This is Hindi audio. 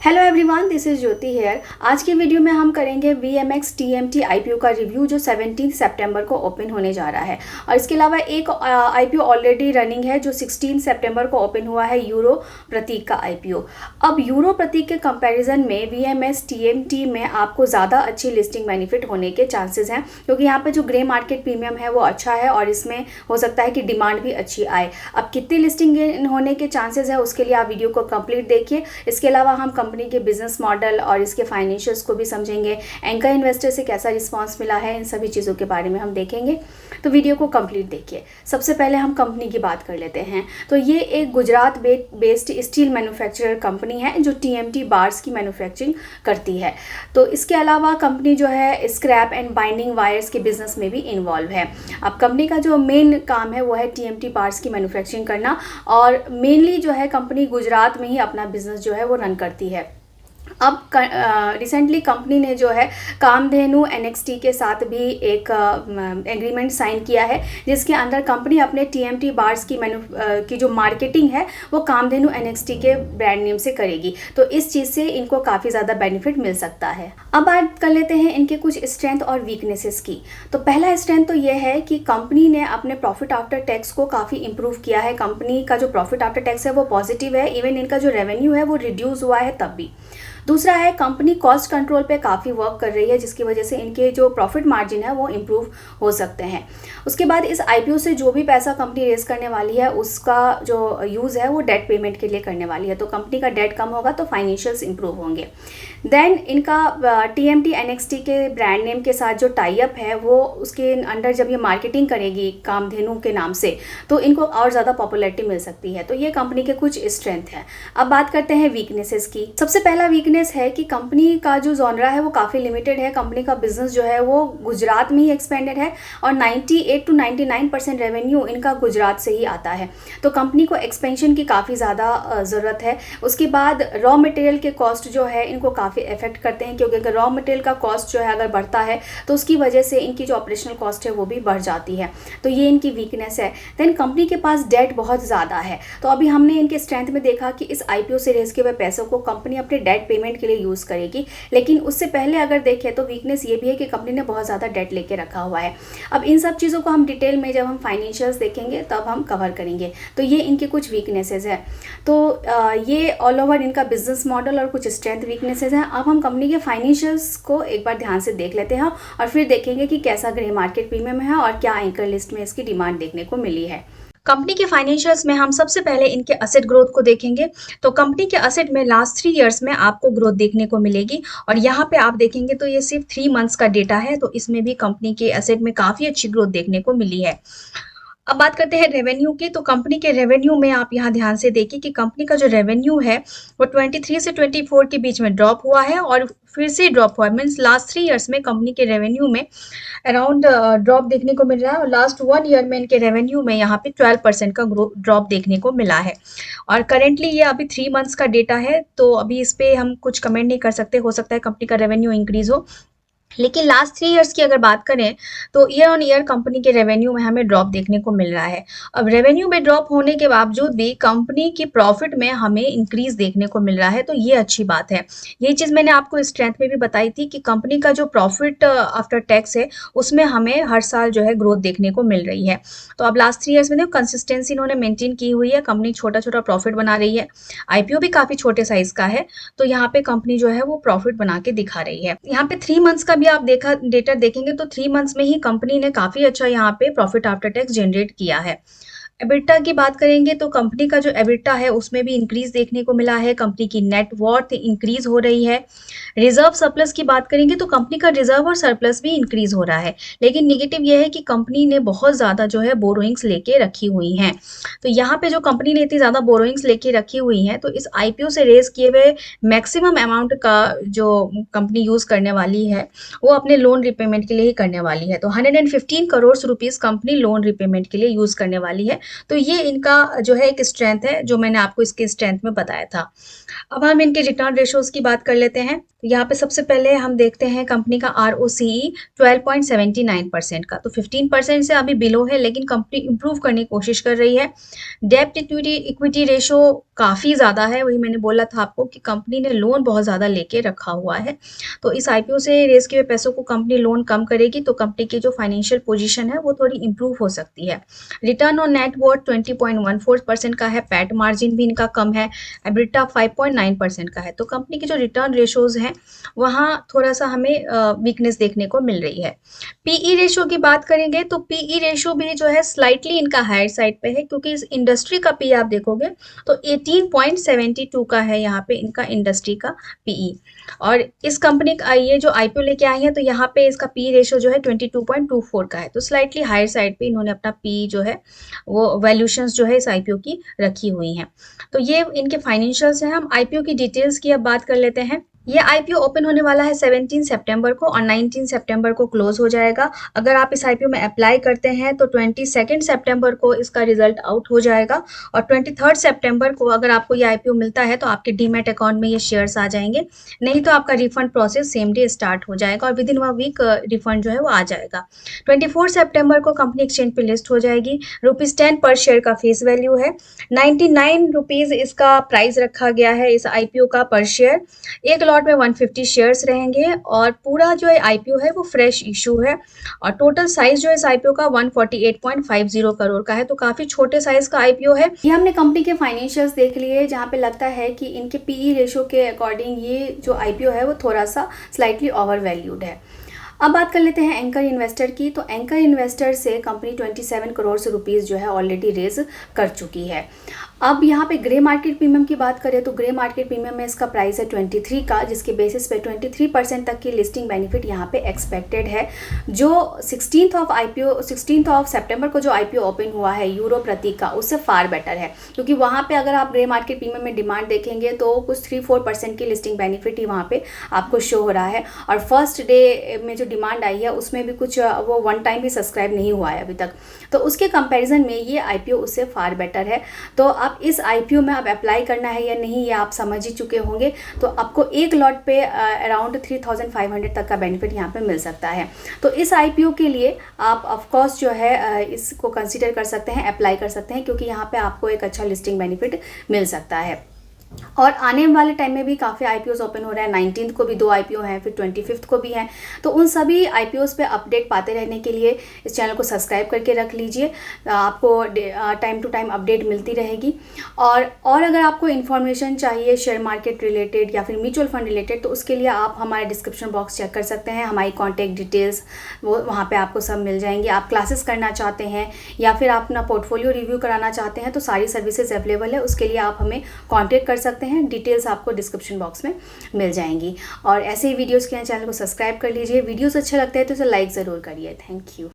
Hello everyone, this is Jyoti here. आज की वीडियो में हम करेंगे VMX TMT IPO का रिव्यू जो 17 सितंबर को ओपन होने जा रहा है। और इसके अलावा एक IPO ऑलरेडी रनिंग है जो 16 सितंबर को ओपन हुआ है, यूरो प्रतीक का IPO। अब यूरो प्रतीक के कंपैरिजन में VMX TMT में आपको ज़्यादा अच्छी लिस्टिंग बेनिफिट होने के चांसेस हैं, क्योंकि यहाँ पर जो ग्रे मार्केट प्रीमियम है वो अच्छा है और इसमें हो सकता है कि डिमांड भी अच्छी आए। अब कितनी लिस्टिंग होने के चांसेस है उसके लिए आप वीडियो को कंप्लीट देखिए। इसके अलावा हम कंपनी के बिजनेस मॉडल और इसके फाइनेंशियल्स को भी समझेंगे, एंकर इन्वेस्टर से कैसा रिस्पांस मिला है, इन सभी चीज़ों के बारे में हम देखेंगे। तो वीडियो को कंप्लीट देखिए। सबसे पहले हम कंपनी की बात कर लेते हैं। तो ये एक Gujarat based steel manufacturer company है जो TMT बार्स की मैन्युफैक्चरिंग करती है। तो इसके अलावा कंपनी जो है स्क्रैप एंड बाइंडिंग वायर्स के बिजनेस में भी इन्वॉल्व है। अब कंपनी का जो मेन काम है वो है TMT बार्स की मैन्युफैक्चरिंग करना, और मेनली जो है कंपनी गुजरात में ही अपना बिजनेस जो है वो रन करती है। अब रिसेंटली कंपनी ने जो है कामधेनु NXT के साथ भी एक एग्रीमेंट साइन किया है, जिसके अंदर कंपनी अपने TMT बार्स की जो मार्केटिंग है वो कामधेनु NXT के ब्रांड नेम से करेगी। तो इस चीज़ से इनको काफ़ी ज़्यादा बेनिफिट मिल सकता है। अब बात कर लेते हैं इनके कुछ स्ट्रेंथ और वीकनेसेस की। तो पहला स्ट्रेंथ तो ये है कि कंपनी ने अपने प्रॉफिट आफ्टर टैक्स को काफ़ी इंप्रूव किया है। कंपनी का जो प्रॉफिट आफ्टर टैक्स है वो पॉजिटिव है, इवन इनका जो रेवेन्यू है वो रिड्यूस हुआ है तब भी। दूसरा है कंपनी कॉस्ट कंट्रोल पे काफ़ी वर्क कर रही है, जिसकी वजह से इनके जो प्रॉफिट मार्जिन है वो इम्प्रूव हो सकते हैं। उसके बाद इस IPO से जो भी पैसा कंपनी रेज करने वाली है उसका जो यूज़ है वो डेट पेमेंट के लिए करने वाली है। तो कंपनी का डेट कम होगा तो फाइनेंशियल्स इंप्रूव होंगे। देन इनका TMT NXT के ब्रांड नेम के साथ जो टाई अप है वो उसके अंडर जब ये मार्केटिंग करेगी कामधेनु के नाम से तो इनको और ज़्यादा पॉपुलैरिटी मिल सकती है। तो ये कंपनी के कुछ स्ट्रेंथ है। अब बात करते हैं वीकनेसेस की। सबसे पहला वीकनेस है कि कंपनी का जो जॉनरा है वो काफ़ी लिमिटेड है। कंपनी का बिजनेस जो है वो गुजरात में ही एक्सपेंडेड है और 98 to 99% रेवेन्यू इनका गुजरात से ही आता है। तो कंपनी को एक्सपेंशन की काफ़ी ज़्यादा ज़रूरत है। उसके बाद रॉ मटेरियल के कॉस्ट जो है इनको काफ़ी इफेक्ट करते हैं, क्योंकि अगर रॉ मटेरियल का कॉस्ट जो है अगर बढ़ता है तो उसकी वजह से इनकी जो ऑपरेशनल कॉस्ट है वो भी बढ़ जाती है। तो ये इनकी वीकनेस है। देन कंपनी के पास डेट बहुत ज़्यादा है। तो अभी हमने इनके स्ट्रेंथ में देखा कि इस IPO से रेज किए हुए पैसों को कंपनी अपने डेट पेमेंट के लिए यूज़ करेगी, लेकिन उससे पहले अगर देखें तो वीकनेस ये भी है कि कंपनी ने बहुत ज़्यादा डेट लेके रखा हुआ है। अब इन सब चीज़ों को हम डिटेल में जब हम फाइनेंशियल्स देखेंगे तब हम कवर करेंगे। तो ये इनके कुछ वीकनेसेस है। तो ये ऑल ओवर इनका बिजनेस मॉडल और कुछ स्ट्रेंथ वीकनेसेस हैं। अब हम कंपनी के फाइनेंशियल्स को एक बार ध्यान से देख लेते हैं और फिर देखेंगे कि कैसा ग्रे मार्केट प्रीमियम है और क्या एंकर लिस्ट में इसकी डिमांड देखने को मिली है। कंपनी के फाइनेंशियल्स में हम सबसे पहले इनके असेट ग्रोथ को देखेंगे। तो कंपनी के असेट में लास्ट 3 इयर्स में आपको ग्रोथ देखने को मिलेगी, और यहाँ पे आप देखेंगे तो ये सिर्फ 3 मंथ्स का डेटा है। तो इसमें भी कंपनी के असेट में काफ़ी अच्छी ग्रोथ देखने को मिली है। अब बात करते हैं रेवेन्यू की। तो कंपनी के रेवेन्यू में आप यहाँ ध्यान से देखिए कि कंपनी का जो रेवेन्यू है वो 23 से 24 के बीच में ड्रॉप हुआ है और फिर से ड्रॉप हुआ है। मीन्स लास्ट 3 इयर्स में कंपनी के रेवेन्यू में अराउंड ड्रॉप देखने को मिल रहा है, और लास्ट 1 ईयर में इनके रेवेन्यू में यहाँ पे 12% का ड्रॉप देखने को मिला है। और करेंटली ये अभी 3 मंथ्स का डेटा है, तो अभी इस पर हम कुछ कमेंट नहीं कर सकते। हो सकता है कंपनी का रेवेन्यू इंक्रीज हो, लेकिन लास्ट 3 इयर्स की अगर बात करें तो ईयर ऑन ईयर कंपनी के रेवेन्यू में हमें ड्रॉप देखने को मिल रहा है। अब रेवेन्यू में ड्रॉप होने के बावजूद भी कंपनी की प्रॉफिट में हमें इंक्रीज देखने को मिल रहा है, तो ये अच्छी बात है। ये चीज़ मैंने आपको स्ट्रेंथ में भी बताई थी कि कंपनी का जो प्रॉफिट आफ्टर टैक्स है उसमें हमें हर साल जो है ग्रोथ देखने को मिल रही है। तो अब लास्ट 3 इयर्स में कंसिस्टेंसी इन्होंने मेंटेन की हुई है। कंपनी छोटा छोटा प्रॉफिट बना रही है। IPO भी काफ़ी छोटे साइज का है, तो यहाँ पे कंपनी जो है वो प्रॉफिट बना के दिखा रही है। यहाँ पे 3 मंथ्स का भी आप डेटा देखेंगे तो 3 मंथ्स में ही कंपनी ने काफी अच्छा यहाँ पे प्रॉफिट आफ्टर टैक्स जनरेट किया है। एबिटा की बात करेंगे तो कंपनी का जो एबिटा है उसमें भी इंक्रीज देखने को मिला है। कंपनी की नेट वर्थ इंक्रीज हो रही है। रिजर्व सरप्लस की बात करेंगे तो कंपनी का रिजर्व और सरप्लस भी इंक्रीज हो रहा है, लेकिन निगेटिव ये है कि कंपनी ने बहुत ज़्यादा जो है बोरोइंग्स लेके रखी हुई हैं। तो यहाँ पे जो कंपनी ने इतनी ज़्यादा बोरोइंग्स लेके रखी हुई हैं, तो इस IPO से रेज किए हुए मैक्सिमम अमाउंट का जो कंपनी यूज़ करने वाली है वो अपने लोन रिपेमेंट के लिए ही करने वाली है। तो 115 crore rupees company loan repayment के लिए यूज़ करने वाली है। तो ये इनका जो है एक स्ट्रेंथ है, जो मैंने आपको इसके स्ट्रेंथ में बताया था। अब हम इनके रिटर्न रेशोज़ की बात कर लेते हैं। यहाँ पे सबसे पहले हम देखते हैं कंपनी का ROCE 12.79% का, तो 15% से अभी बिलो है, लेकिन कंपनी इम्प्रूव करने की कोशिश कर रही है। डेब्ट इक्विटी इक्विटी रेशो काफ़ी ज़्यादा है, वही मैंने बोला था आपको कि कंपनी ने लोन बहुत ज़्यादा लेके रखा हुआ है। तो इस IPO से रेज़ किए हुए पैसों को कंपनी लोन कम करेगी, तो कंपनी की जो फाइनेंशियल पोजीशन है वो थोड़ी इम्प्रूव हो सकती है। रिटर्न ऑन नेट वर्थ 20.14% का है, पैट मार्जिन भी इनका कम है, एबिटा 5.9% का है। तो कंपनी के जो रिटर्न रेशोज़ हैं वहाँ थोड़ा-सा हमें वीकनेस देखने को मिल रही है। PE रेशो की बात करेंगे तो PE रेशो भी जो है स्लाइटली इनका हायर साइड पे है, क्योंकि इस इंडस्ट्री का PE आप देखोगे तो 18.72 का है यहाँ पे इनका इंडस्ट्री का PE। और इस कंपनी का ये जो IPO लेके आई है तो यहाँ पे इसका PE रेशो जो है 22.24 का है, तो स्लाइटली हायर साइड पे इन्होंने अपना PE जो है वो वैल्यूशंस जो है इस IPO की रखी हुई हैं। तो ये इनके फाइनेंशियल्स हैं। हम IPO की डिटेल्स की अब बात कर लेते हैं। ये IPO ओपन होने वाला है 17 सितंबर को और 19 सितंबर को क्लोज हो जाएगा। अगर आप इस IPO में अप्लाई करते हैं तो 22 सितंबर को इसका रिजल्ट आउट हो जाएगा और 23 सितंबर को अगर आपको ये IPO मिलता है तो आपके डीमैट अकाउंट में ये शेयर्स आ जाएंगे, नहीं तो आपका refund process same day start हो जाएगा और विद इन 1 वीक रिफंड जो है वो आ जाएगा। 24 सितंबर को कंपनी एक्सचेंज पे लिस्ट हो जाएगी। ₹10 पर शेयर का फेस वैल्यू है। 99 रुपीज़ इसका प्राइस रखा गया है इस IPO का पर शेयर। एक लॉट में 150 शेयर्स रहेंगे और पूरा जो है IPO है वो फ्रेश इशू है और टोटल साइज जो है इस IPO का 148.50 करोड़ का है, तो काफ़ी छोटे साइज का IPO है। ये हमने कंपनी के फाइनेंशियल्स देख लिए, जहाँ पे लगता है कि इनके PE रेशो के अकॉर्डिंग ये जो IPO है वो थोड़ा सा स्लाइटली ओवर वैल्यूड है। अब बात कर लेते हैं एंकर इन्वेस्टर की। तो एंकर इन्वेस्टर से कंपनी 27 करोड़ से रुपीज़ जो है ऑलरेडी रेज कर चुकी है। अब यहाँ पे ग्रे मार्केट प्रीमियम की बात करें तो ग्रे मार्केट प्रीमियम में इसका प्राइस है 23 का, जिसके बेसिस पे 23% तक की लिस्टिंग बेनिफिट यहाँ पे एक्सपेक्टेड है। जो 16 सितंबर को जो IPO ओपन हुआ है यूरो प्रति का, उससे फार बेटर है, क्योंकि वहाँ पे अगर आप ग्रे मार्केट प्रीमियम में डिमांड देखेंगे तो कुछ 3-4% की लिस्टिंग बेनिफिट ही वहाँ पे आपको शो हो रहा है। और फर्स्ट डे में जो डिमांड आई है उसमें भी कुछ वो 1 टाइम भी सब्सक्राइब नहीं हुआ है अभी तक, तो उसके कंपैरिजन में ये IPO उससे फार बेटर है। तो आप इस IPO में अब अप्लाई करना है या नहीं ये आप समझ ही चुके होंगे। तो आपको एक लॉट पे अराउंड 3500 तक का बेनिफिट यहाँ पे मिल सकता है। तो इस IPO के लिए आप ऑफ कोर्स जो है इसको कंसीडर कर सकते हैं, अप्लाई कर सकते हैं, क्योंकि यहाँ पे आपको एक अच्छा लिस्टिंग बेनिफिट मिल सकता है। और आने वाले टाइम में भी काफ़ी IPOs ओपन हो रहे हैं। 19 को भी 2 IPO हैं, फिर 25 को भी हैं। तो उन सभी IPOs पे अपडेट पाते रहने के लिए इस चैनल को सब्सक्राइब करके रख लीजिए, आपको टाइम टू टाइम अपडेट मिलती रहेगी। और अगर आपको इन्फॉर्मेशन चाहिए शेयर मार्केट रिलेटेड या फिर म्यूचुअल फंड रिलेटेड, तो उसके लिए आप हमारे डिस्क्रिप्शन बॉक्स चेक कर सकते हैं। हमारी कॉन्टैक्ट डिटेल्स वो वहाँ पर आपको सब मिल जाएंगी। आप क्लासेस करना चाहते हैं या फिर आप अपना पोर्टफोलियो रिव्यू कराना चाहते हैं तो सारी सर्विसेज अवेलेबल है, उसके लिए आप हमें कॉन्टैक्ट कर सकते हैं। डिटेल्स आपको डिस्क्रिप्शन बॉक्स में मिल जाएंगी। और ऐसे ही वीडियोस के लिए चैनल को सब्सक्राइब कर लीजिए। वीडियोस अच्छे लगते हैं तो इसे लाइक ज़रूर करिए। Thank you.